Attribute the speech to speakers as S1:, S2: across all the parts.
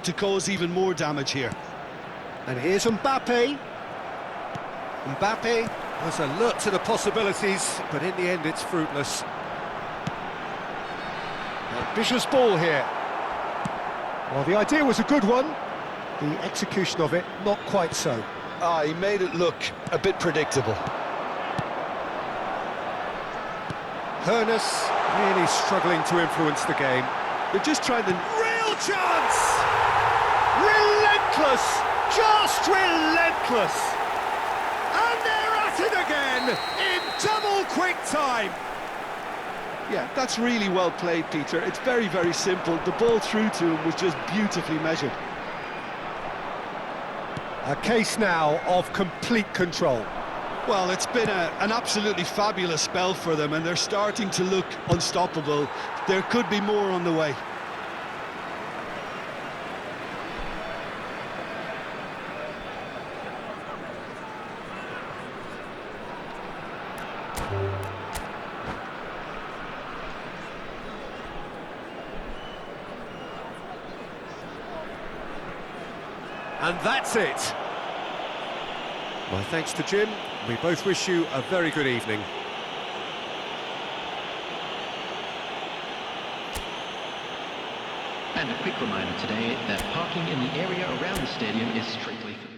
S1: to cause even more damage here.
S2: And here's Mbappe. Mbappe has alert to the possibilities, but in the end it's fruitless. Ambitious ball here. Well, the idea was a good one. The execution of it, not quite so.
S1: He made it look a bit predictable.
S2: Hoeneß really struggling to influence the game.
S1: They're just trying to...
S2: Real chance! Relentless! Just relentless! And they're at it again in double quick time!
S1: Yeah, that's really well played, Peter. It's very, very simple. The ball through to him was just beautifully measured.
S2: A case now of complete control.
S1: Well, it's been an absolutely fabulous spell for them, and they're starting to look unstoppable. There could be more on the way.
S2: And that's it. My thanks to Jim. We both wish you a very good evening.
S3: And a quick reminder today that parking in the area around the stadium is strictly for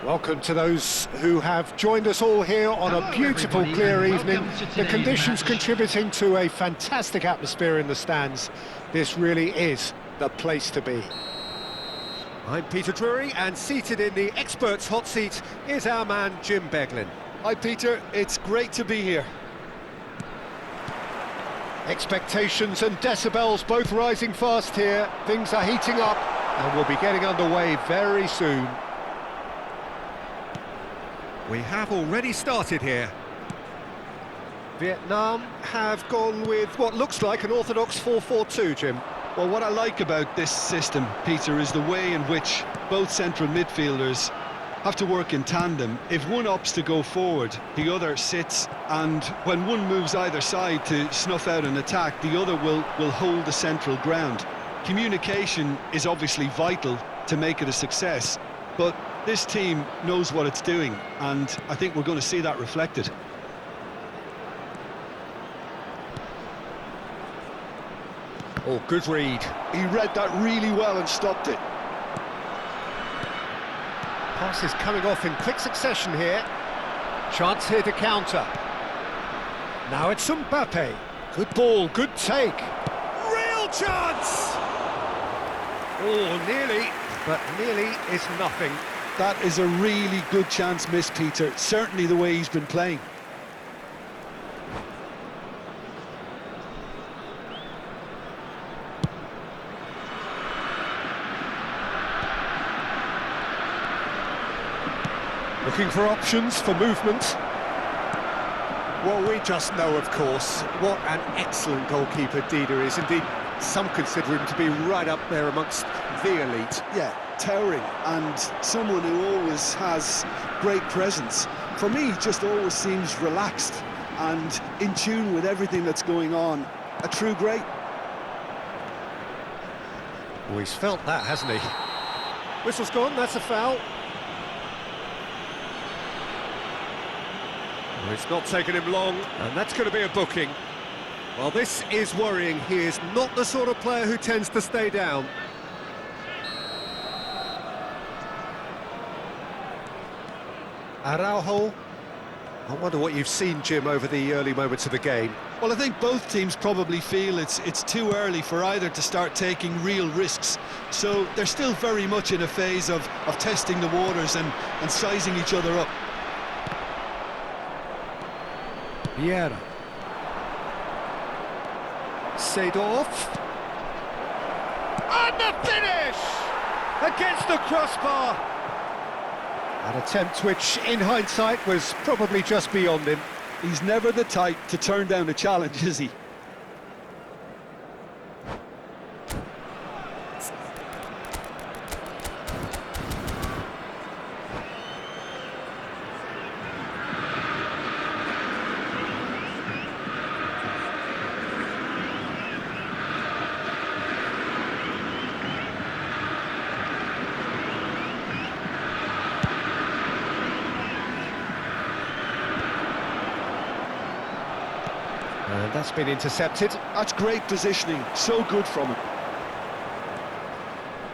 S2: Welcome to those who have joined us all here on a beautiful, clear evening. The conditions contributing to a fantastic atmosphere in the stands. This really is the place to be. I'm Peter Drury, and seated in the experts' hot seat is our man Jim Beglin.
S1: Hi Peter, it's great to be here.
S2: Expectations and decibels both rising fast here. Things are heating up, and we'll be getting underway very soon. We have already started here. Vietnam have gone with what looks like an orthodox 4-4-2, Jim.
S1: Well, what I like about this system, Peter, is the way in which both central midfielders have to work in tandem. If one opts to go forward, the other sits, and when one moves either side to snuff out an attack, the other will hold the central ground. Communication is obviously vital to make it a success, but this team knows what it's doing, and I think we're going to see that reflected.
S2: Oh, good read.
S1: He read that really well and stopped it.
S2: Pass is coming off in quick succession here. Chance here to counter. Now it's Mbappe. Good ball, good take. Real chance! Oh, nearly, but nearly is nothing.
S1: That is a really good chance missed, Peter. Certainly the way he's been playing.
S2: Looking for options for movement. Well, we just know, of course, what an excellent goalkeeper Dida is. Indeed, some consider him to be right up there amongst the elite.
S1: Yeah, towering, and someone who always has great presence. For me, he just always seems relaxed and in tune with everything that's going on. A true great.
S2: Well, he's felt that, hasn't he? Whistle's gone, that's a foul. Well, it's not taken him long, and that's going to be a booking. Well, this is worrying. He is not the sort of player who tends to stay down. Araujo. I wonder what you've seen, Jim, over the early moments of the game.
S1: Well, I think both teams probably feel it's too early for either to start taking real risks. So they're still very much in a phase of testing the waters and sizing each other up.
S2: Vieira. Seedorf. And the finish! Against the crossbar! An attempt which, in hindsight, was probably just beyond him.
S1: He's never the type to turn down a challenge, is he?
S2: And that's been intercepted.
S1: That's great positioning, so good from him.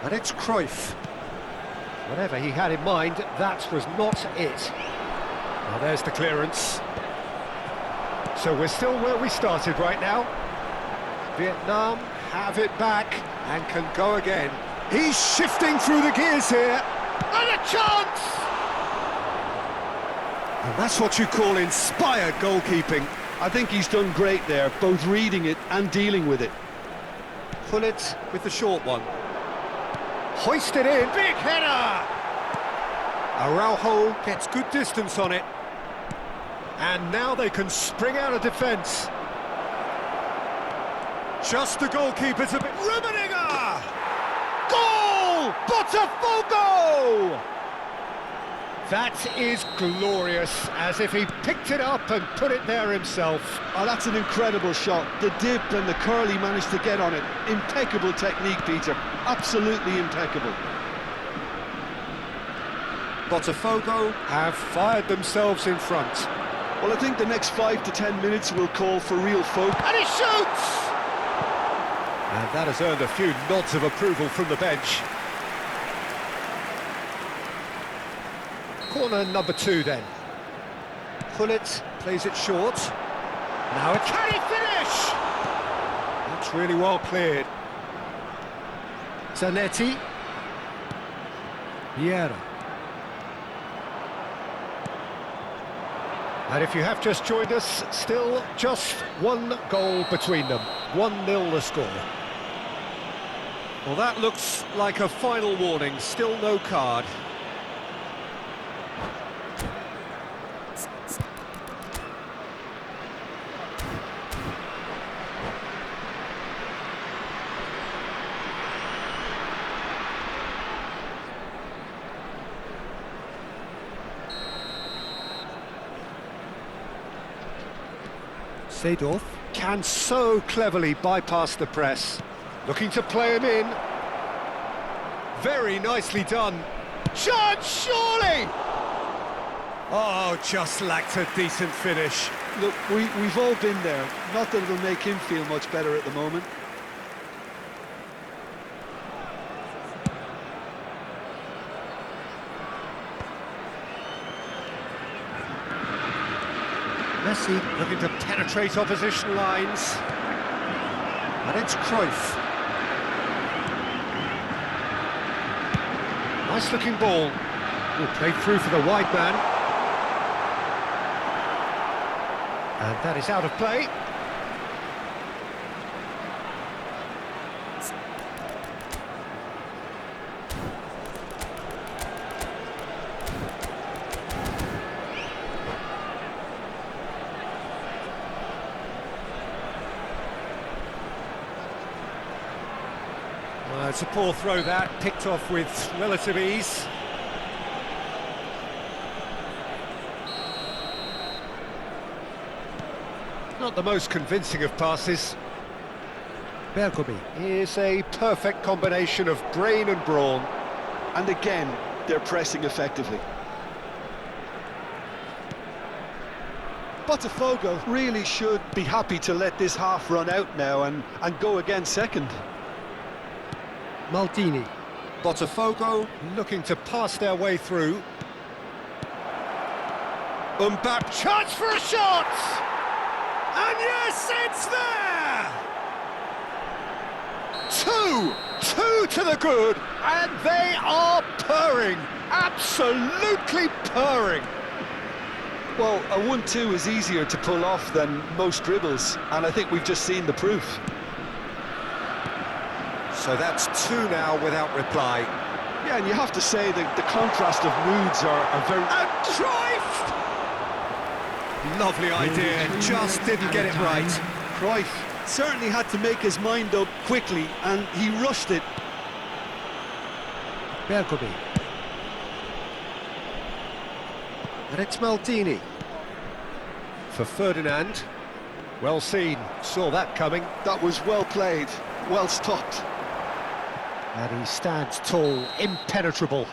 S2: And it's Cruyff. Whatever he had in mind, that was not it. Now there's the clearance. So we're still where we started right now. Vietnam have it back and can go again. He's shifting through the gears here. And a chance! And that's what you call inspired goalkeeping.
S1: I think he's done great there, both reading it and dealing with it.
S2: Pullet with the short one. Hoisted in, big header! Araujo gets good distance on it. And now they can spring out of defence. Just the goalkeeper's a bit... Rummenigge! Goal! Botafogo! That is glorious, as if he picked it up and put it there himself.
S1: Oh, that's an incredible shot. The dip and the curl he managed to get on it. Impeccable technique, Peter. Absolutely impeccable.
S2: Botafogo have fired themselves in front.
S1: Well, I think the next 5 to 10 minutes will call for real focus.
S2: And he shoots! And that has earned a few nods of approval from the bench. Corner number 2 then. Pullet plays it short. Now a can he finish? That's really well cleared. Zanetti. Vieira. And if you have just joined us, still just 1 goal between them. 1-0 the score. Well, that looks like a final warning. Still no card. Seedorf can so cleverly bypass the press. Looking to play him in. Very nicely done. Chance, surely! Oh, just lacked a decent finish.
S1: Look, we've all been there. Not that it'll make him feel much better at the moment.
S2: Messi looking to penetrate opposition lines. And it's Cruyff. Nice looking ball. Played through for the wide man. And that is out of play. It's a poor throw that, picked off with relative ease. Not the most convincing of passes. Bergomi is a perfect combination of brain and brawn.
S1: And again, they're pressing effectively. Botafogo really should be happy to let this half run out now and go again second.
S2: Maldini. Botafogo looking to pass their way through. Mbappe, chance for a shot! And yes, it's there! 2 to the good, and they are purring, absolutely purring.
S1: Well, a 1-2 is easier to pull off than most dribbles, and I think we've just seen the proof.
S2: So that's 2 now without reply.
S1: Yeah, and you have to say that the contrast of moods are very...
S2: And Cruyff! Lovely idea, just didn't get it right.
S1: Cruyff certainly had to make his mind up quickly, and he rushed it.
S2: Bergomi. And it's Maldini. For Ferdinand. Well seen, saw that coming.
S1: That was well played, well stopped.
S2: And he stands tall, impenetrable.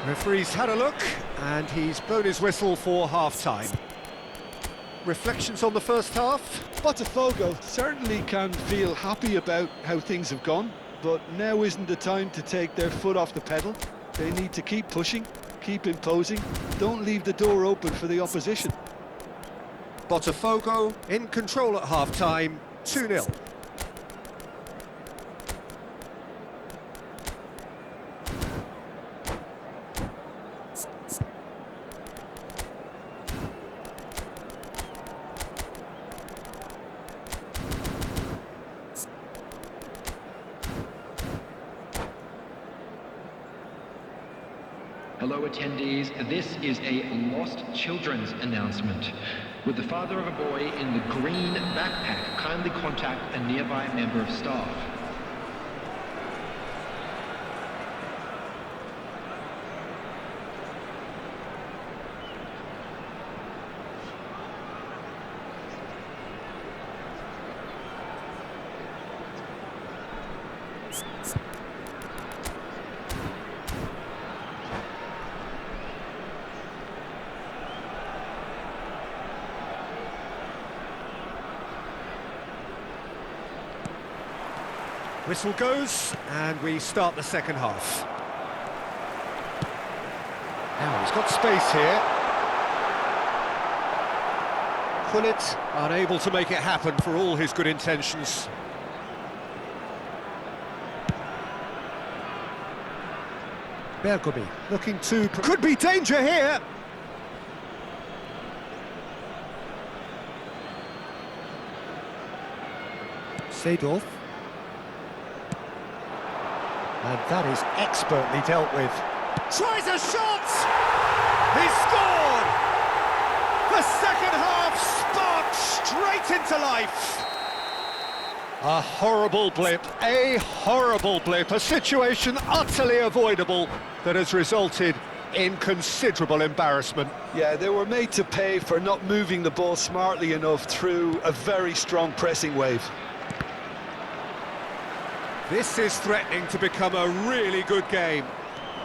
S2: Referee's had a look, and he's blown his whistle for half-time. Reflections on the first half?
S1: Botafogo certainly can feel happy about how things have gone, but now isn't the time to take their foot off the pedal. They need to keep pushing, keep imposing, don't leave the door open for the opposition.
S2: Botafogo in control at half-time, 2-0.
S3: Hello attendees, this is a Lost Children's announcement. Would the father of a boy in the green backpack kindly contact a nearby member of staff?
S2: Whistle goes, and we start the second half. He's got space here. Gullit unable to make it happen for all his good intentions. Bergomi looking to... Could be danger here! Seedorf. And that is expertly dealt with. Tries a shot! He scored! The second half sparked straight into life. A horrible blip, a situation utterly avoidable that has resulted in considerable embarrassment.
S1: Yeah, they were made to pay for not moving the ball smartly enough through a very strong pressing wave.
S2: This is threatening to become a really good game.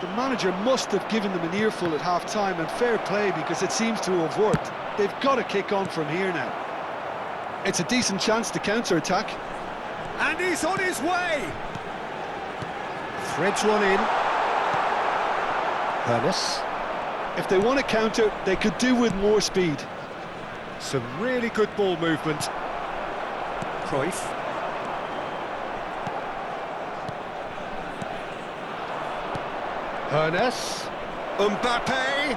S1: The manager must have given them an earful at half-time, and fair play, because it seems to have worked. They've got to kick on from here now. It's a decent chance to counter-attack.
S2: And he's on his way! Threads one in. Ernest.
S1: If they want to counter, they could do with more speed.
S2: Some really good ball movement. Cruyff. Ernest. Mbappe.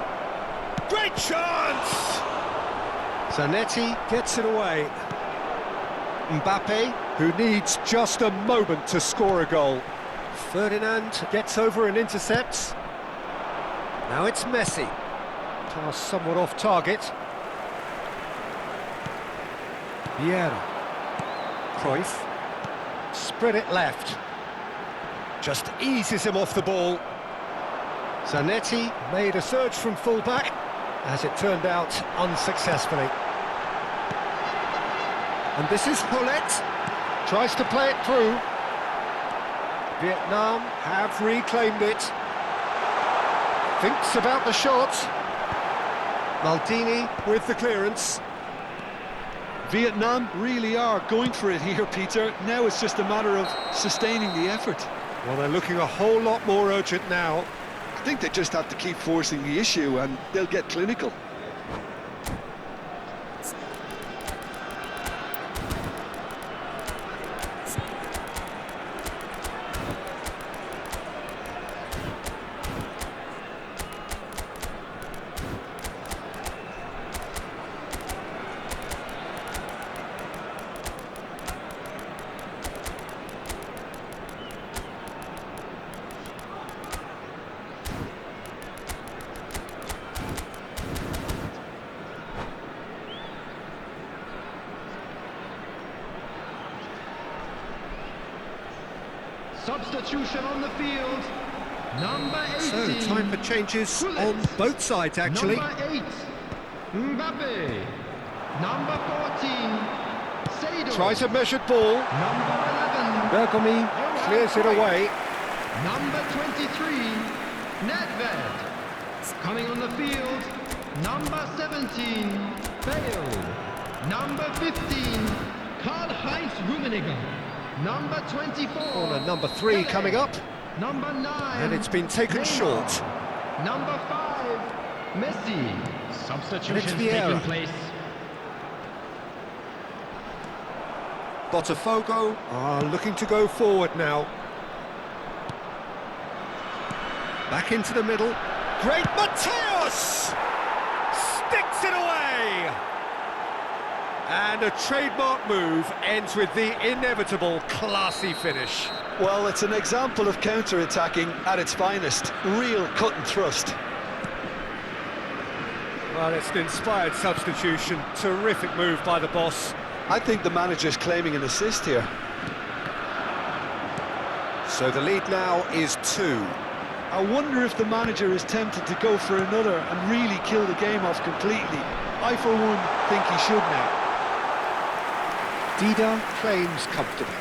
S2: Great chance! Zanetti gets it away. Mbappe, who needs just a moment to score a goal. Ferdinand gets over and intercepts. Now it's Messi. Pass somewhat off target. Vieira. Cruyff. Spread it left. Just eases him off the ball. Zanetti made a surge from full-back, as it turned out unsuccessfully. And this is Gullit, tries to play it through. Vietnam have reclaimed it. Thinks about the shot. Maldini with the clearance.
S1: Vietnam really are going for it here, Peter. Now it's just a matter of sustaining the effort.
S2: Well, they're looking a whole lot more urgent now.
S1: I think they just have to keep forcing the issue and they'll get clinical.
S3: Substitution on the field. Number 18.
S2: So, time for changes on both sides, actually.
S3: Number 8, Mbappe. Number 14, Seedorf.
S2: Tries a measured ball.
S3: Number 11,
S2: Bergomi clears it away.
S3: Number 23, Nedved. Coming on the field, number 17, Bale. Number 15, Karl-Heinz Rummenigge. Number 24.
S2: Corner number 3
S3: Pele.
S2: coming up.
S3: Number 9.
S2: And it's been taken
S3: Neymar.
S2: short.
S3: Number 5, Messi. Substitution
S2: Vieira.
S3: taking place.
S2: Botafogo are looking to go forward now. Back into the middle. Great Mateus! Sticks it away! And a trademark move ends with the inevitable classy finish.
S1: Well, it's an example of counter-attacking at its finest. Real cut and thrust.
S2: Well, it's an inspired substitution. Terrific move by the boss.
S1: I think the manager's claiming an assist here.
S2: So the lead now is 2.
S1: I wonder if the manager is tempted to go for another and really kill the game off completely. I, for one, think he should now.
S2: Dida claims comfortably.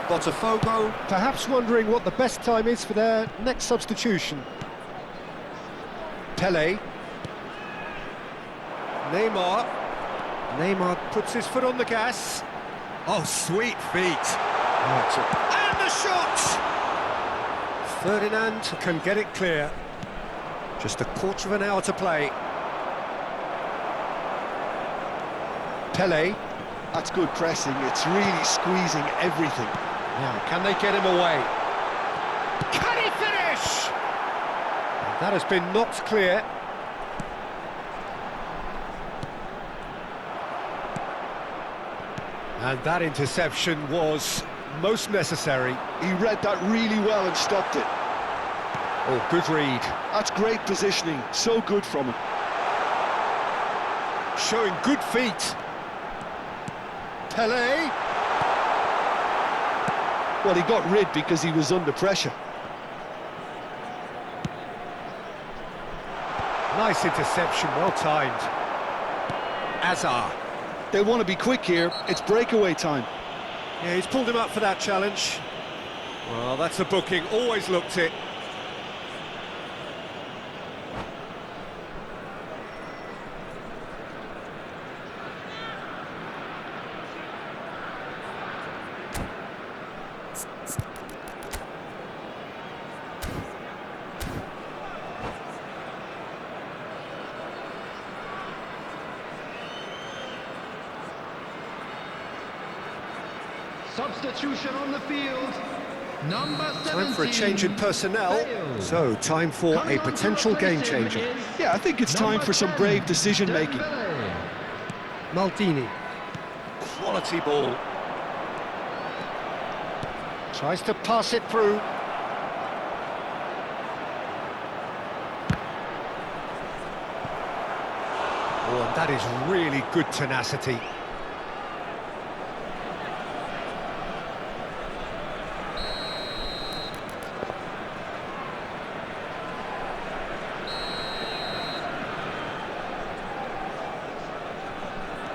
S2: Botafogo perhaps wondering what the best time is for their next substitution. Pele. Neymar puts his foot on the gas. Oh, sweet feet. And the shot! Ferdinand can get it clear. Just a quarter of an hour to play. Pele.
S1: That's good pressing, it's really squeezing everything.
S2: Now, can they get him away? Can he finish? That has been knocked clear. And that interception was most necessary.
S1: He read that really well and stopped it.
S2: Oh, good read.
S1: That's great positioning, so good from him.
S2: Showing good feet. Pele.
S1: Well, he got rid because he was under pressure.
S2: Nice interception, well timed. Hazard.
S1: They want to be quick here, it's breakaway time.
S2: Yeah, he's pulled him up for that challenge. Well, that's a booking, always looked it.
S3: Substitution on the field. Number 17.
S2: Time for a change in personnel.
S3: Bale.
S2: So, time for
S3: Coming
S2: a
S3: on to
S2: potential game
S3: replace him
S2: changer.
S3: is
S1: Yeah, I think it's time
S3: number
S1: for some
S3: 10,
S1: brave decision-making.
S3: Dembele.
S2: Maldini. Quality ball. Tries to pass it through. Oh, and that is really good tenacity.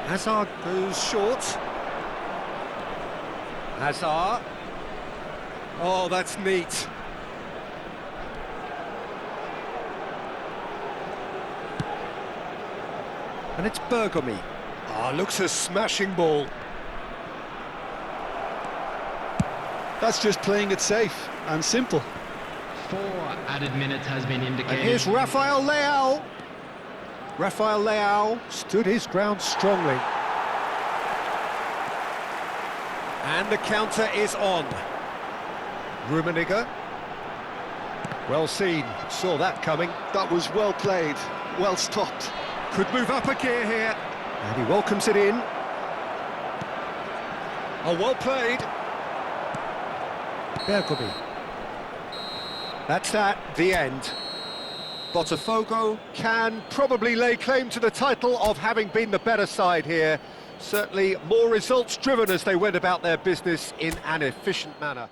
S2: Hazard goes short. Hazard. Oh, that's neat. And it's Bergomi. Ah, looks a smashing ball.
S1: That's just playing it safe and simple.
S3: 4 added minutes has been indicated.
S2: And here's Rafael Leao. Rafael Leao stood his ground strongly. And the counter is on. Rummenigge. Well seen, saw that coming.
S1: That was well played, well stopped.
S2: Could move up a gear here. And he welcomes it in. Oh, well played. Bergomi. That's that, the end. Botafogo can probably lay claim to the title of having been the better side here. Certainly more results driven as they went about their business in an efficient manner.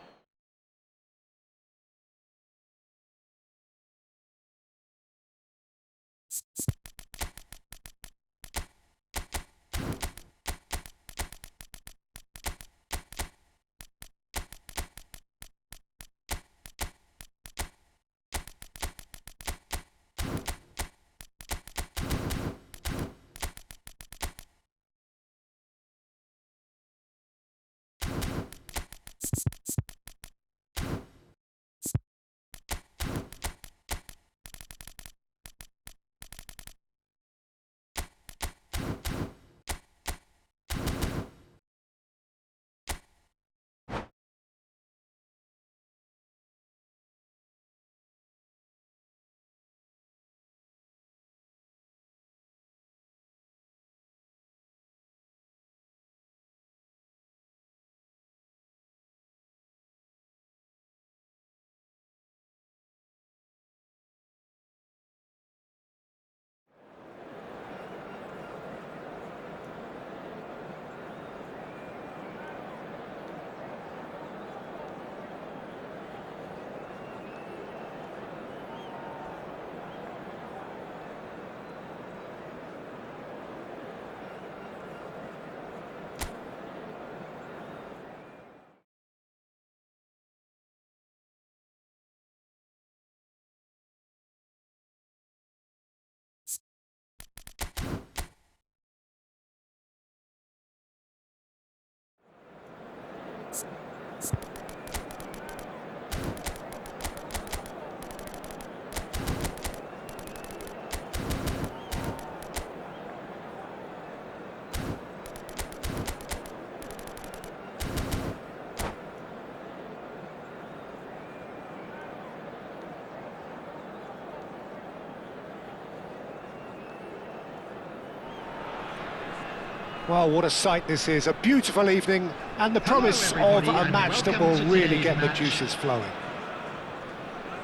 S2: Well, what a sight this is. A beautiful evening and the
S3: Hello,
S2: promise of
S3: everybody,
S2: a
S3: and
S2: match that
S3: welcome
S2: will
S3: to
S2: really
S3: today's
S2: get the
S3: match.
S2: juices flowing.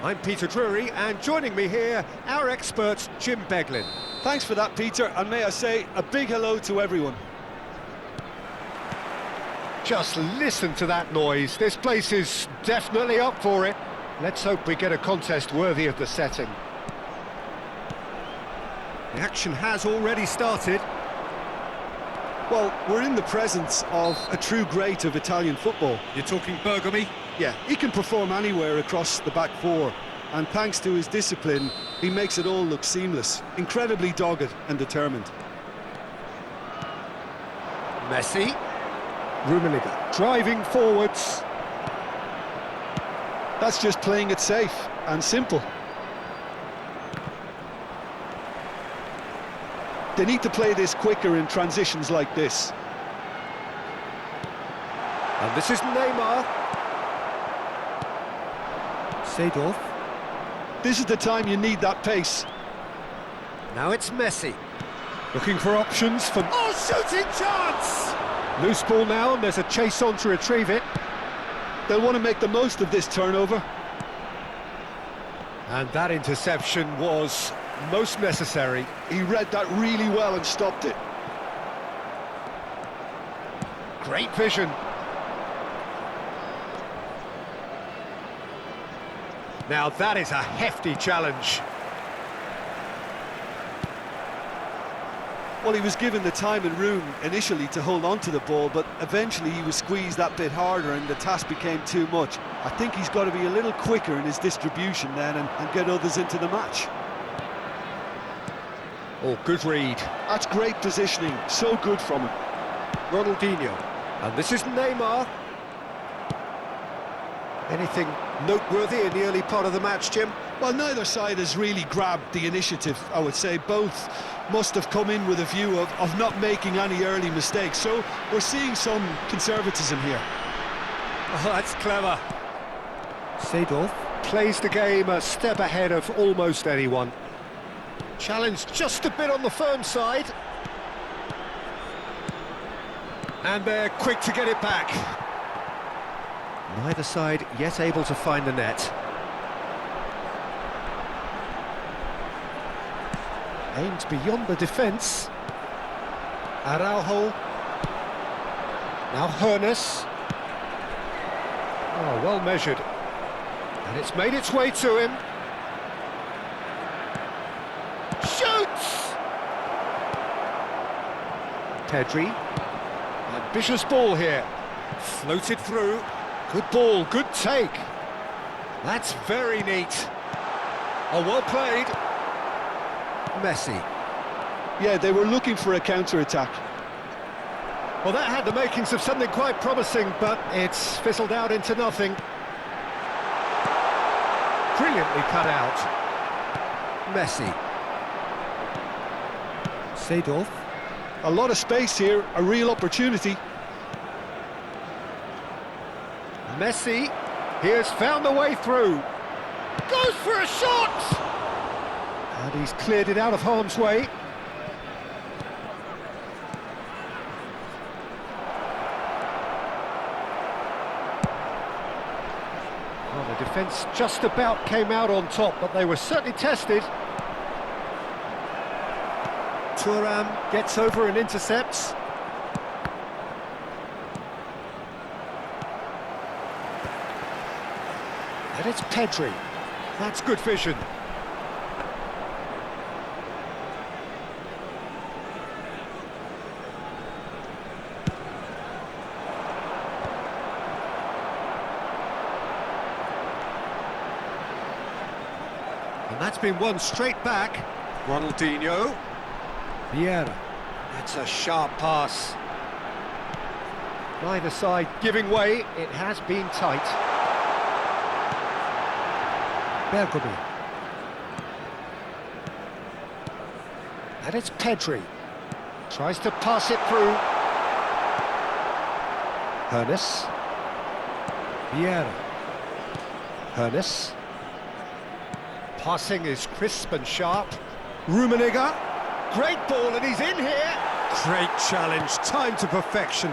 S2: I'm Peter Drury, and joining me here, our expert, Jim Beglin.
S1: Thanks for that, Peter, and may I say a big hello to everyone.
S2: Just listen to that noise. This place is definitely up for it. Let's hope we get a contest worthy of the setting. The action has already started.
S1: Well, we're in the presence of a true great of Italian football.
S2: You're talking Bergomi?
S1: Yeah, he can perform anywhere across the back four, and thanks to his discipline, he makes it all look seamless. Incredibly dogged and determined.
S2: Messi. Rummenigge driving forwards.
S1: That's just playing it safe and simple. They need to play this quicker in transitions like this.
S2: And this is Neymar. Seedorf.
S1: This is the time you need that pace.
S2: Now it's Messi. Looking for options for... Oh, shooting chance! Loose ball now, and there's a chase on to retrieve it.
S1: They'll want to make the most of this turnover.
S2: And that interception was most necessary.
S1: He read that really well and stopped it.
S2: Great vision. Now that is a hefty challenge.
S1: Well, he was given the time and room initially to hold on to the ball, but eventually he was squeezed that bit harder and the task became too much. I think he's got to be a little quicker in his distribution then and get others into the match.
S2: Oh, good read.
S1: That's great positioning, so good from him.
S2: Ronaldinho. And this is Neymar. Anything noteworthy in the early part of the match, Jim?
S1: Well, neither side has really grabbed the initiative, I would say. Both must have come in with a view of not making any early mistakes. So we're seeing some conservatism here.
S2: Oh, that's clever. Seedorf plays the game a step ahead of almost anyone. Challenge just a bit on the firm side. And they're quick to get it back. Neither side yet able to find the net. Aimed beyond the defence. Araujo. Now Hoeneß. Oh, well measured. And it's made its way to him. Shoots! Pedri. Ambitious ball here. Floated through. Good ball, good take. That's very neat. Oh, well played. Messi.
S1: Yeah, they were looking for a counter-attack.
S2: Well, that had the makings of something quite promising, but it's fizzled out into nothing. Brilliantly cut out. Messi. Seedorf.
S1: A lot of space here, a real opportunity.
S2: Messi, he has found the way through. Goes for a shot! And he's cleared it out of harm's way. Well, the defence just about came out on top, but they were certainly tested. Thuram gets over and intercepts. And it's Pedri. That's good vision. And that's been won straight back. Ronaldinho. Vieira. That's a sharp pass. Neither side giving way. It has been tight. Bergomi. And it's Pedri. Tries to pass it through. Hoeneß. Vieira. Hoeneß. Passing is crisp and sharp. Rummenigge. Great ball, and he's in here. Great challenge, timed to perfection.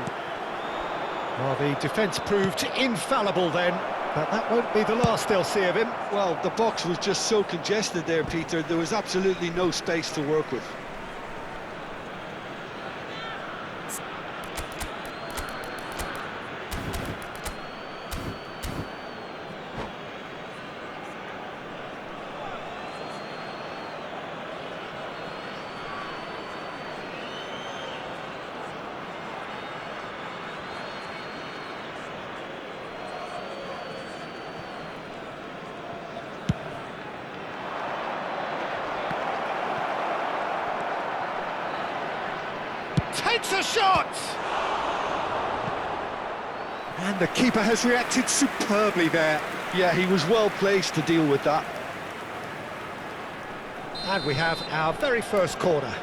S2: Well, the defence proved infallible then, but that won't be the last they'll see of him.
S1: Well, the box was just so congested there, Peter. There was absolutely no space to work with.
S2: Takes a shot! And the keeper has reacted superbly there.
S1: Yeah, he was well placed to deal with that.
S2: And we have our very first corner.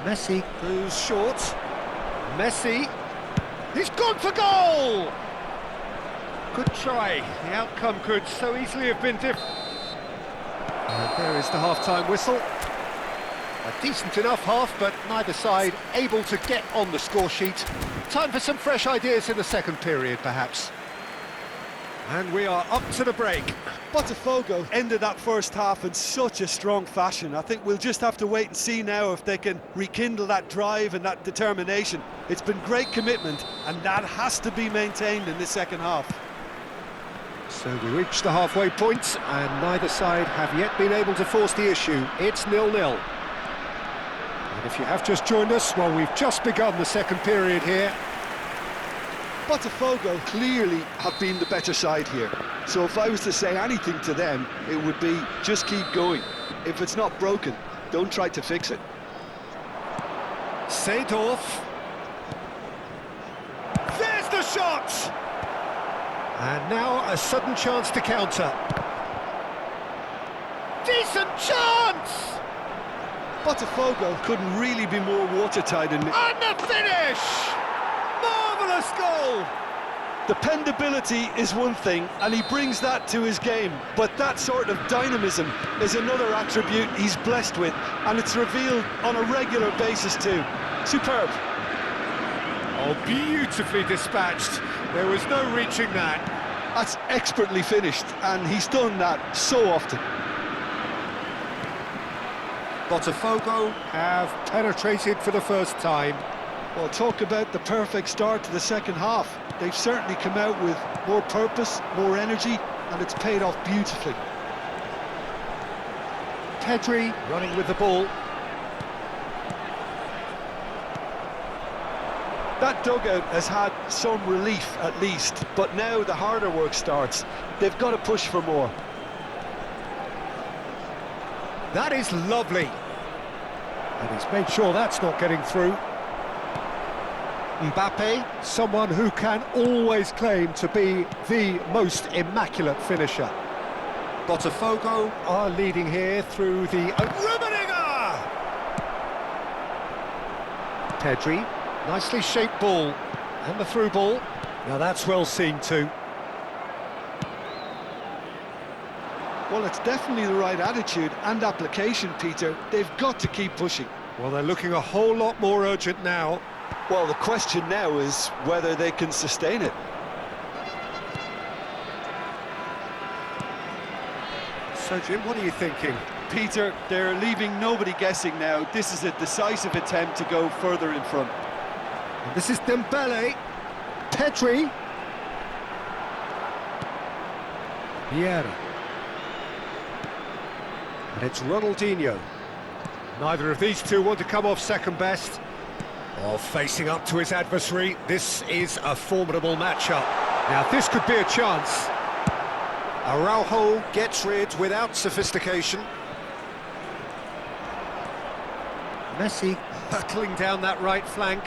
S2: Messi goes short. Messi, he's gone for goal! Good try. The outcome could so easily have been different. And there is the half-time whistle. A decent enough half, but neither side able to get on the score sheet. Time for some fresh ideas in the second period, perhaps. And we are up to the break.
S1: Botafogo ended that first half in such a strong fashion. I think we'll just have to wait and see now if they can rekindle that drive and that determination. It's been great commitment, and that has to be maintained in the second half.
S2: So we reach the halfway point, and neither side have yet been able to force the issue. It's 0-0. And if you have just joined us, well, we've just begun the second period here.
S1: Botafogo clearly have been the better side here. So if I was to say anything to them, it would be just keep going. If it's not broken, don't try to fix it.
S2: Seedorf. There's the shot! And now a sudden chance to counter. Decent chance!
S1: Botafogo couldn't really be more watertight in it.
S2: And the finish! Marvellous goal!
S1: Dependability is one thing, and he brings that to his game, but that sort of dynamism is another attribute he's blessed with, and it's revealed on a regular basis too. Superb.
S2: Oh, beautifully dispatched. There was no reaching that.
S1: That's expertly finished, and he's done that so often.
S2: Botafogo have penetrated for the first time.
S1: Well, talk about the perfect start to the second half. They've certainly come out with more purpose, more energy, and it's paid off beautifully.
S2: Pedri running with the ball.
S1: That dugout has had some relief at least, but now the harder work starts. They've got to push for more.
S2: That is lovely. And he's made sure that's not getting through. Mbappe, someone who can always claim to be the most immaculate finisher. Botafogo are leading here through the... Rummenigge! Pedri, nicely shaped ball. And the through ball. Now that's well seen too.
S1: Well, it's definitely the right attitude and application, Peter. They've got to keep pushing.
S2: Well, they're looking a whole lot more urgent now.
S1: Well, the question now is whether they can sustain it.
S2: So, Jim, what are you thinking?
S1: Peter, they're leaving nobody guessing now. This is a decisive attempt to go further in front.
S2: And this is Dembele. Pedri. Vieira. And it's Ronaldinho. Neither of these two want to come off second best. Or facing up to his adversary, this is a formidable matchup. Now, this could be a chance. Araujo gets rid without sophistication. Messi hurtling down that right flank.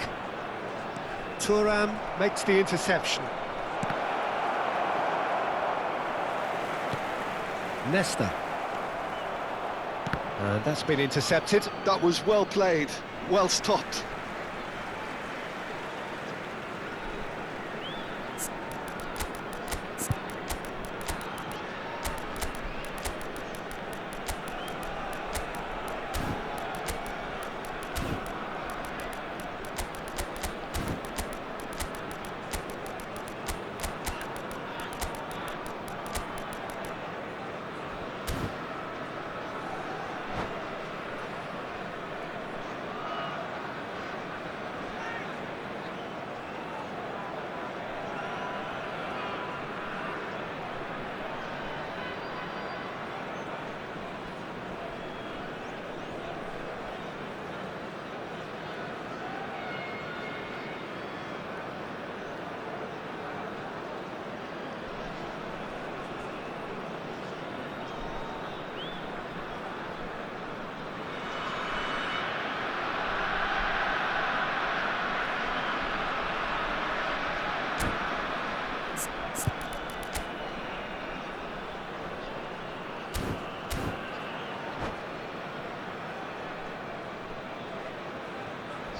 S2: Thuram makes the interception. Nesta. And that's been intercepted.
S1: That was well played, well stopped.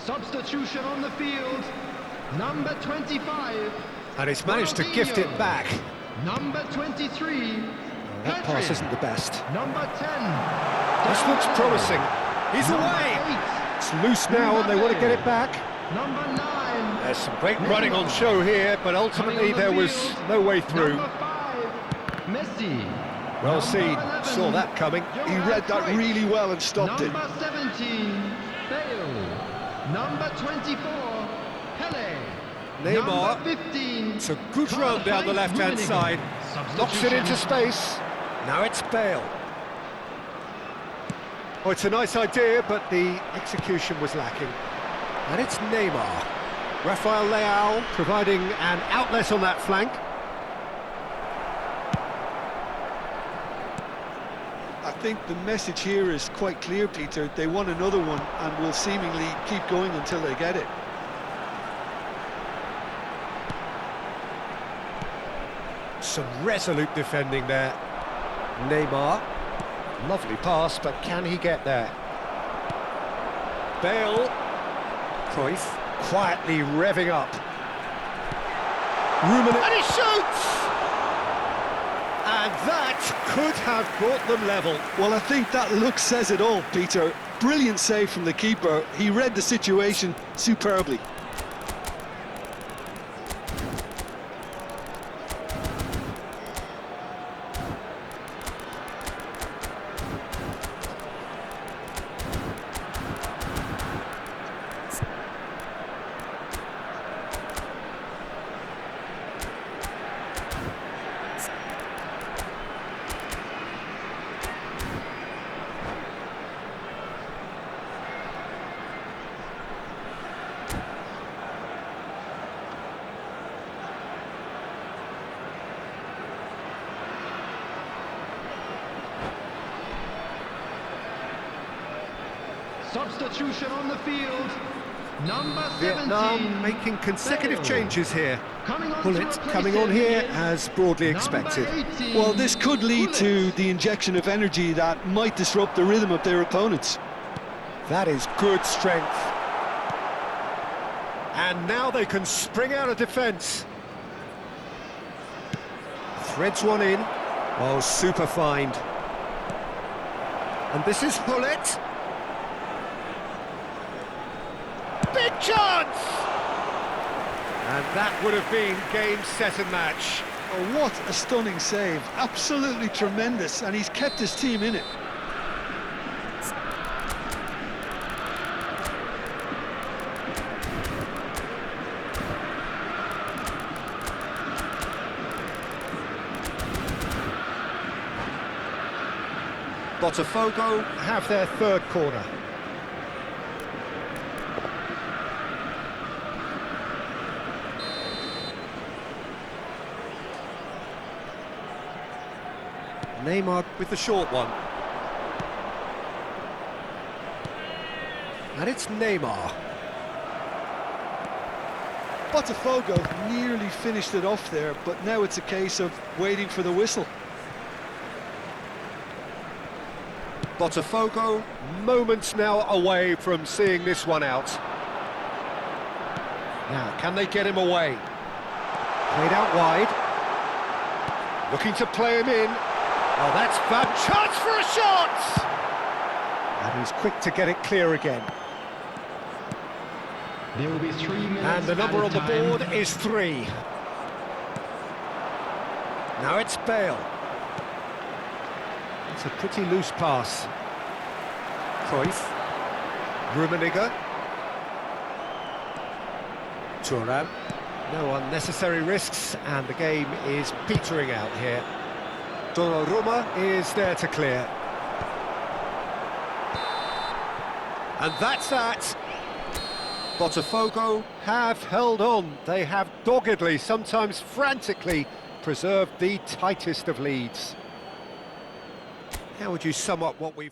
S3: Substitution on the field. Number 25.
S2: And he's managed to gift it back.
S3: Number 23.
S2: That pass isn't the best.
S3: Number 10.
S2: This looks promising. He's away. It's loose now and they want to get it back.
S3: Number 9.
S2: There's some great running on show here, but ultimately there was no way through.
S3: Number 5. Messi.
S2: Well seen, saw that coming.
S1: He read that really well and stopped it.
S3: Number 17. Bale. Number 24. Pele.
S2: Neymar.
S3: Number 15.
S2: It's a good run down the left-hand side. Knocks it into space. Now it's Bale. Oh, it's a nice idea, but the execution was lacking. And it's Neymar. Rafael Leao providing an outlet on that flank.
S1: I think the message here is quite clear, Peter. They want another one and will seemingly keep going until they get it.
S2: Some resolute defending there. Neymar. Lovely pass, but can he get there? Bale. Cruyff quietly revving up. Ruminating. And he shoots! And that could have brought them level.
S1: Well, I think that look says it all, Peter. Brilliant save from the keeper. He read the situation superbly.
S3: Substitution on the field. Number 17.
S2: Vietnam making consecutive
S3: Bale.
S2: changes here.
S3: Coming on
S2: Pullet
S3: to replace
S2: coming on
S3: him
S2: here
S3: is
S2: as broadly
S3: number
S2: expected.
S3: 18.
S1: Well, this could lead to
S3: Pullet.
S1: the injection of energy that might disrupt the rhythm of their opponents.
S2: That is good strength. And now they can spring out of defence. Threads one in. Oh, super find. And this is Pullet. Big chance! And that would have been game, set and match.
S1: Oh, what a stunning save. Absolutely tremendous, and he's kept his team in it.
S2: Botafogo have their third corner. Neymar with the short one. And it's Neymar.
S1: Botafogo nearly finished it off there, but now it's a case of waiting for the whistle.
S2: Botafogo moments now away from seeing this one out. Now, can they get him away? Played out wide. Looking to play him in. Oh, that's bad. Chance for a shot! And he's quick to get it clear again.
S3: There will be 3 minutes.
S2: And the number on the
S3: added
S2: board
S3: time.
S2: is 3. Now it's Bale. It's a pretty loose pass. Cruyff. Rummenigge. Thuram. No unnecessary risks, and the game is petering out here. Donnarumma is there to clear. And that's that. Botafogo have held on. They have doggedly, sometimes frantically, preserved the tightest of leads. How would you sum up what we've...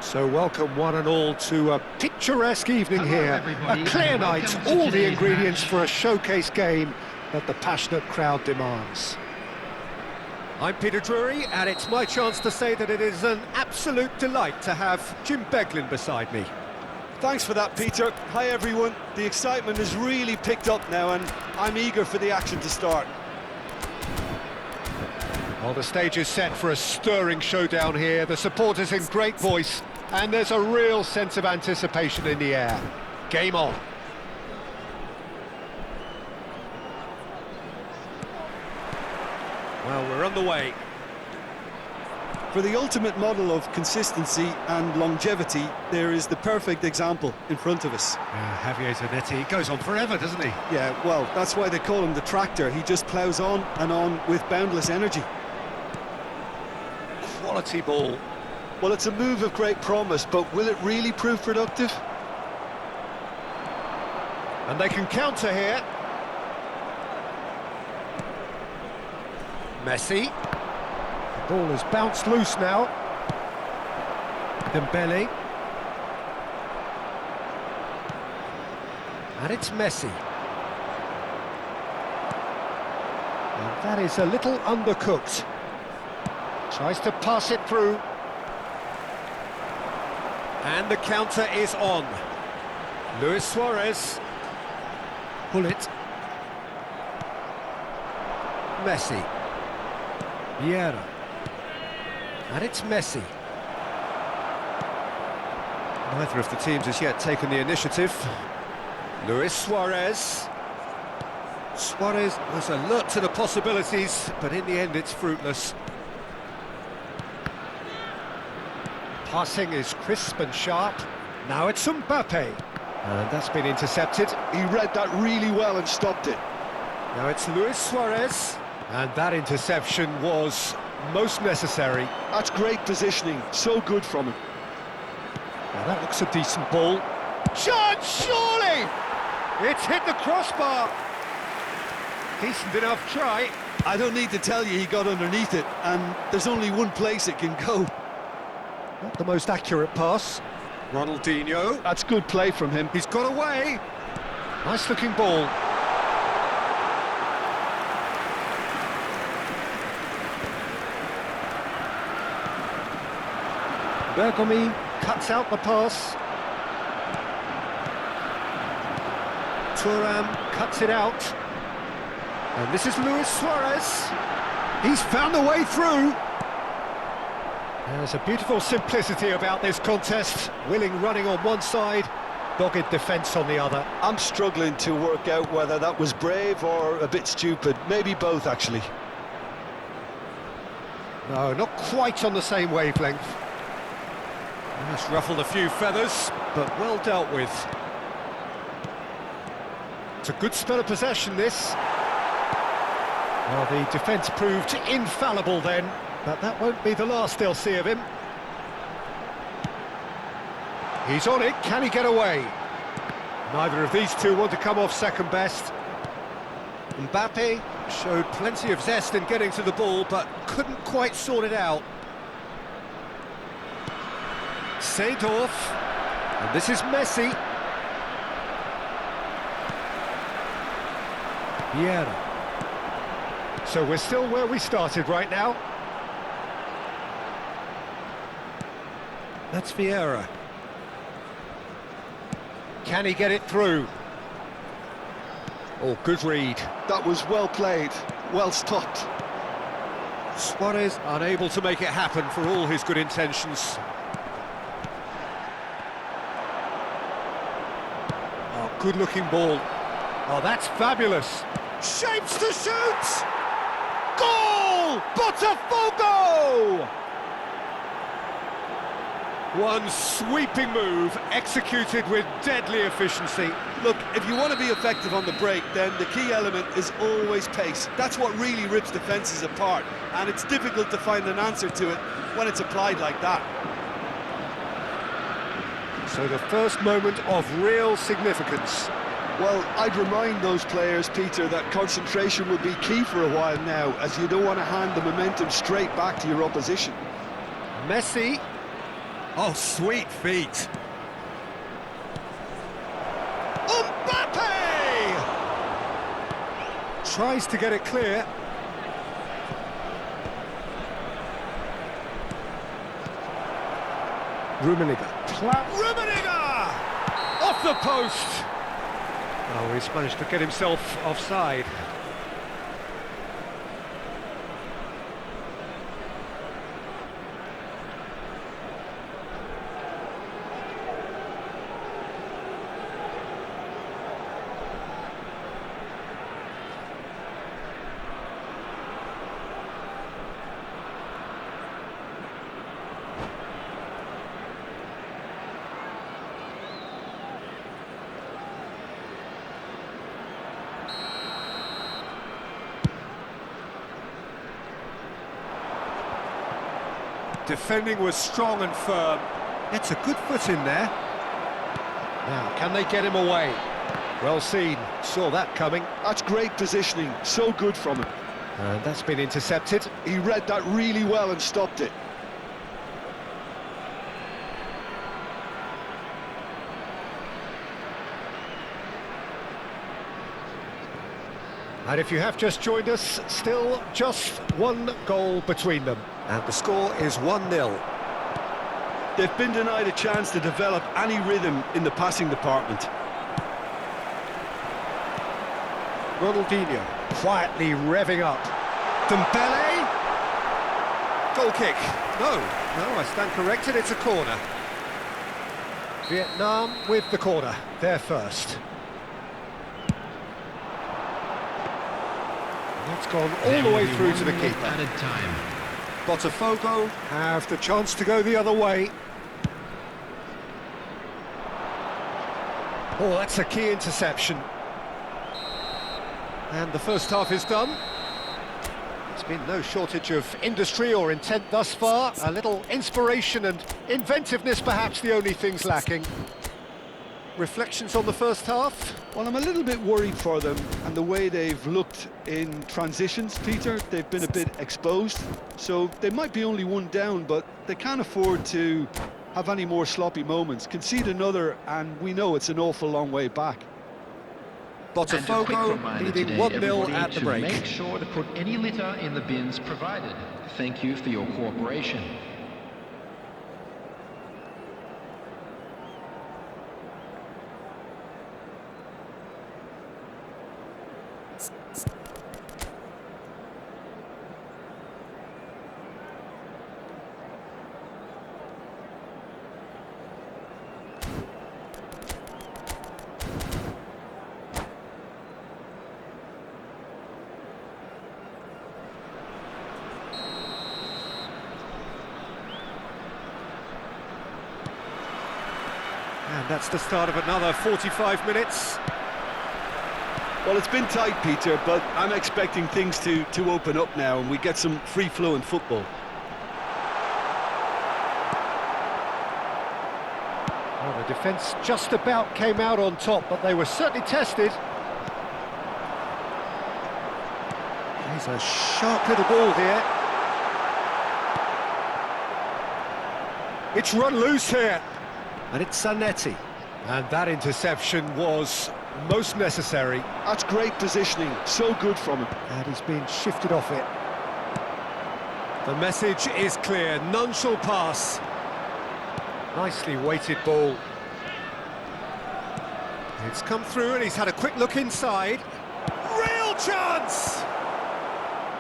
S2: So welcome one and all to a picturesque evening
S3: Hello,
S2: here.
S3: everybody,
S2: A clear
S3: and
S2: night,
S3: welcome to
S2: all the
S3: today's
S2: ingredients
S3: match.
S2: for a showcase game that the passionate crowd demands. I'm Peter Drury, and it's my chance to say that it is an absolute delight to have Jim Beglin beside me.
S4: Thanks for that, Peter. Hi, everyone. The excitement has really picked up now, and I'm eager for the action to start.
S2: Well, the stage is set for a stirring showdown here. The supporters in great voice, and there's a real sense of anticipation in the air. Game on. Well, we're on the way.
S4: For the ultimate model of consistency and longevity, there is the perfect example in front of us.
S2: Javier Zanetti goes on forever, doesn't he?
S4: Yeah, well, that's why they call him the tractor. He just ploughs on and on with boundless energy.
S2: Quality ball.
S4: Well, it's a move of great promise, but will it really prove productive?
S2: And they can counter here. Messi. The ball has bounced loose now. Dembele. And it's Messi. And that is a little undercooked. Tries to pass it through. And the counter is on. Luis Suarez. Pull it. Messi. Vieira. And it's Messi. Neither of the teams has yet taken the initiative. Luis Suarez. Suarez was alert to the possibilities, but in the end it's fruitless. Passing is crisp and sharp. Now it's Mbappe. And that's been intercepted.
S4: He read that really well and stopped it.
S2: Now it's Luis Suarez. And that interception was most necessary.
S4: That's great positioning. So good from him.
S2: Now that looks a decent ball. Chance, surely! It's hit the crossbar. Decent enough try.
S4: I don't need to tell you he got underneath it, and there's only one place it can go.
S2: Not the most accurate pass. Ronaldinho.
S4: That's good play from him.
S2: He's got away. Nice looking ball. Bergomi cuts out the pass. Thuram cuts it out. And this is Luis Suarez. He's found a way through. There's a beautiful simplicity about this contest. Willing running on one side, Dogged defence on the other.
S1: I'm struggling to work out whether that was brave or a bit stupid. Maybe both, actually.
S2: No, not quite on the same wavelength. Just ruffled a few feathers, but well dealt with. It's a good spell of possession, this. Well, the defence proved infallible then, but that won't be the last they'll see of him. He's on it, can he get away? Neither of these two want to come off second best. Mbappe showed plenty of zest in getting to the ball, but couldn't quite sort it out. Seedorf, and this is Messi. Vieira. So we're still where we started right now. That's Vieira. Can he get it through? Oh, good read.
S1: That was well played, well stopped.
S2: Suarez unable to make it happen for all his good intentions. Oh, good-looking ball. Oh, that's fabulous. Shapes to shoot! Goal! Botafogo! One sweeping move, executed with deadly efficiency.
S4: Look, if you want to be effective on the break, then the key element is always pace. That's what really rips defences apart, and it's difficult to find an answer to it when it's applied like that.
S2: So the first moment of real significance.
S1: Well, I'd remind those players, Peter, that concentration will be key for a while now, as you don't want to hand the momentum straight back to your opposition.
S2: Messi. Oh, sweet feet. Mbappe! Tries to get it clear. Rummenigge. Rummenigge! Off the post! Oh, he's managed to get himself offside. Defending was strong and firm. It's a good foot in there. Now, can they get him away? Well seen, saw that coming.
S1: That's great positioning, so good from him.
S2: And that's been intercepted.
S1: He read that really well and stopped it.
S2: And if you have just joined us, still just one goal between them. And the score is 1-0.
S1: They've been denied a chance to develop any rhythm in the passing department.
S2: Ronaldinho quietly revving up. Dembele. Goal kick. No, I stand corrected, it's a corner. Vietnam with the corner, they're first. That's gone all the way through to the keeper.
S3: Added time.
S2: Botafogo have the chance to go the other way. Oh, that's a key interception. And the first half is done. There's been no shortage of industry or intent thus far. A little inspiration and inventiveness, perhaps the only things lacking. Reflections on the first half?
S1: Well, I'm a little bit worried for them and the way they've looked in transitions, Peter. They've been a bit exposed, so they might be only one down, but they can't afford to have any more sloppy moments. Concede another, and we know it's an awful long way back.
S2: Botafogo leading 1-0 at the break.
S3: Make sure to put any litter in the bins provided. Thank you for your cooperation.
S2: And that's the start of another 45 minutes.
S1: Well, it's been tight, Peter, but I'm expecting things to open up now and we get some free-flowing football.
S2: Well, the defence just about came out on top, but they were certainly tested. He's a sharp little ball here. It's run loose here. And it's Zanetti. And that interception was most necessary.
S1: That's great positioning, so good from him.
S2: And he's been shifted off it. The message is clear, none shall pass. Nicely weighted ball. It's come through and he's had a quick look inside. Real chance!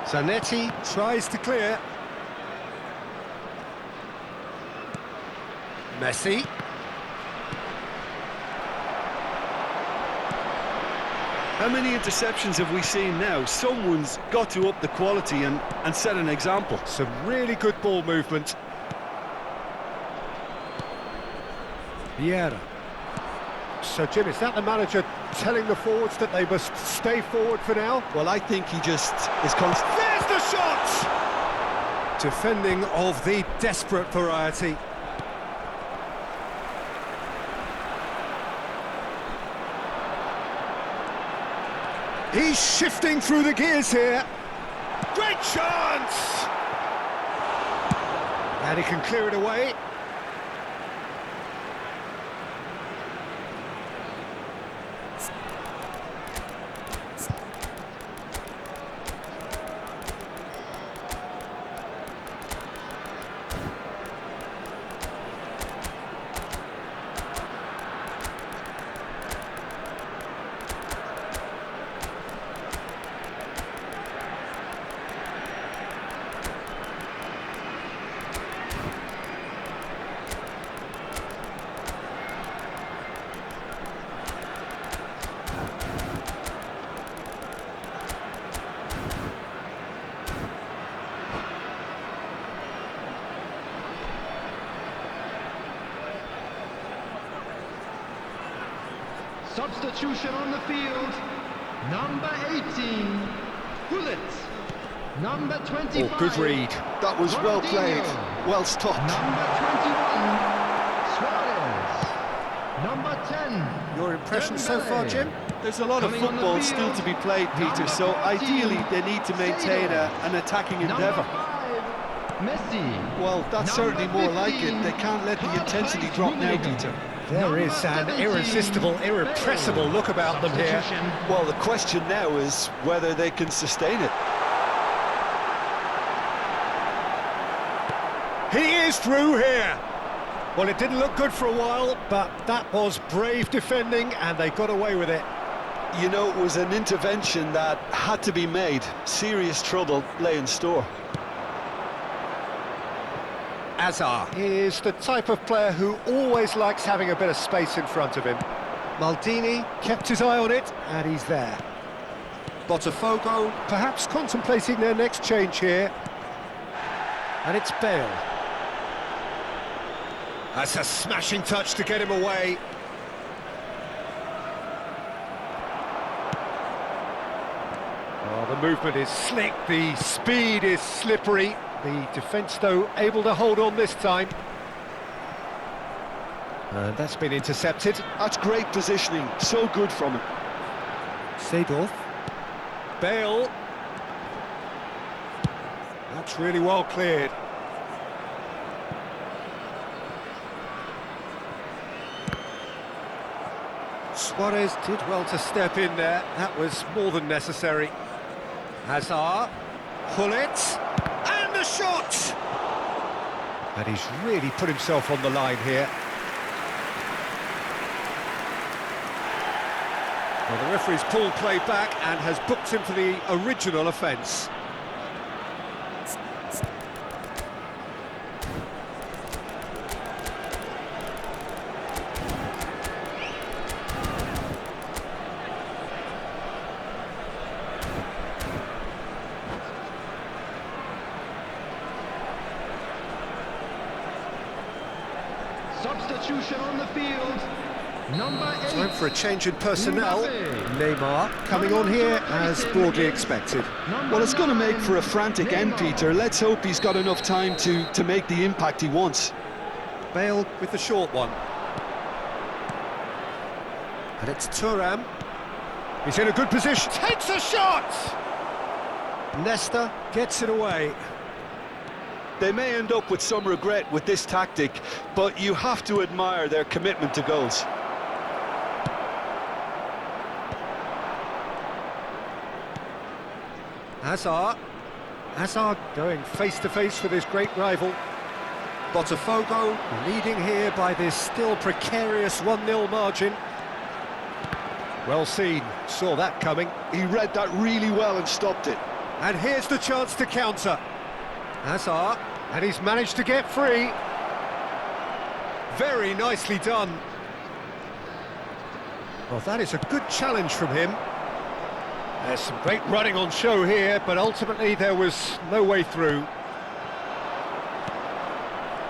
S2: Zanetti tries to clear. Messi.
S1: How many interceptions have we seen now? Someone's got to up the quality and set an example.
S2: Some really good ball movement. Vieira. So, Jim, is that the manager telling the forwards that they must stay forward for now?
S1: Well, I think he just is constant.
S2: There's the shot! Defending of the desperate variety. He's shifting through the gears here. Great chance! And he can clear it away.
S3: Substitution on the field. Number 18, Gullit. Number 25.
S2: Oh, good read.
S1: That was well played,
S3: Ronaldinho.
S1: well stopped.
S3: Number 21, Suarez. Number 10.
S2: Your impression so far,
S3: Dembele.
S2: Jim?
S4: There's a lot of
S3: Coming on the
S4: football
S3: field,
S4: still to be played, Peter, so
S3: number 14,
S4: ideally they need to maintain an attacking
S3: Number
S4: endeavour.
S3: 5, Messi.
S1: Well, that's
S3: Number
S1: certainly more like it.
S3: 15,
S1: They can't let the intensity drop now, Peter.
S2: There is an
S3: Number 17,
S2: irresistible, irrepressible look about them here.
S3: Substitution.
S1: Well, the question now is whether they can sustain it.
S2: He is through here. Well, it didn't look good for a while, but that was brave defending, and they got away with it.
S1: You know, it was an intervention that had to be made. Serious trouble lay in store.
S2: Azar is the type of player who always likes having a bit of space in front of him. Maldini kept his eye on it, and he's there. Botafogo perhaps contemplating their next change here. And it's Bale. That's a smashing touch to get him away. Oh, the movement is slick, the speed is slippery. The defence, though, able to hold on this time. And that's been intercepted.
S1: That's great positioning, so good from him.
S2: Seedorf. Bale. That's really well cleared. Suarez did well to step in there. That was more than necessary. Hazard. Gullit. And the shot! And he's really put himself on the line here. Well, the referee's pulled play back and has booked him for the original offence.
S3: substitution on the field. Number 8.
S2: Time for a change in personnel.
S3: Mbappe.
S2: Neymar coming on here as broadly expected.
S1: Well, it's going to make for a frantic end, Peter. Let's hope he's got enough time to make the impact he wants.
S2: Bale with the short one. And it's Thuram. He's in a good position. Takes a shot! Nesta gets it away.
S1: They may end up with some regret with this tactic, but you have to admire their commitment to goals.
S2: Hazard going face-to-face with his great rival. Botafogo leading here by this still precarious 1-0 margin. Well seen, saw that coming.
S1: He read that really well and stopped it.
S2: And here's the chance to counter. Hazard, and he's managed to get free. Very nicely done. Well, that is a good challenge from him. There's some great running on show here, but ultimately there was no way through.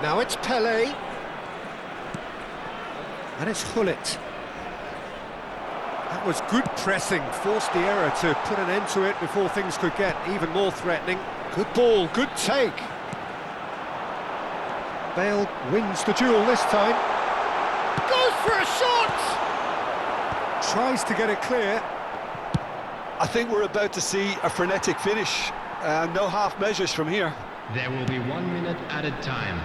S2: Now it's Pelé. And it's Hullet. That was good pressing, forced the error to put an end to it before things could get even more threatening. Good ball, good take. Bale wins the duel this time. Goes for a shot! Tries to get it clear.
S1: I think we're about to see a frenetic finish. No half measures from here.
S3: There will be 1 minute added time.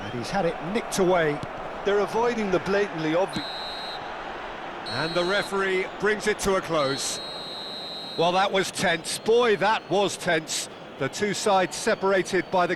S2: And he's had it nicked away.
S1: They're avoiding the blatantly obvious.
S2: And the referee brings it to a close. Well, that was tense. Boy, that was tense. The two sides separated by the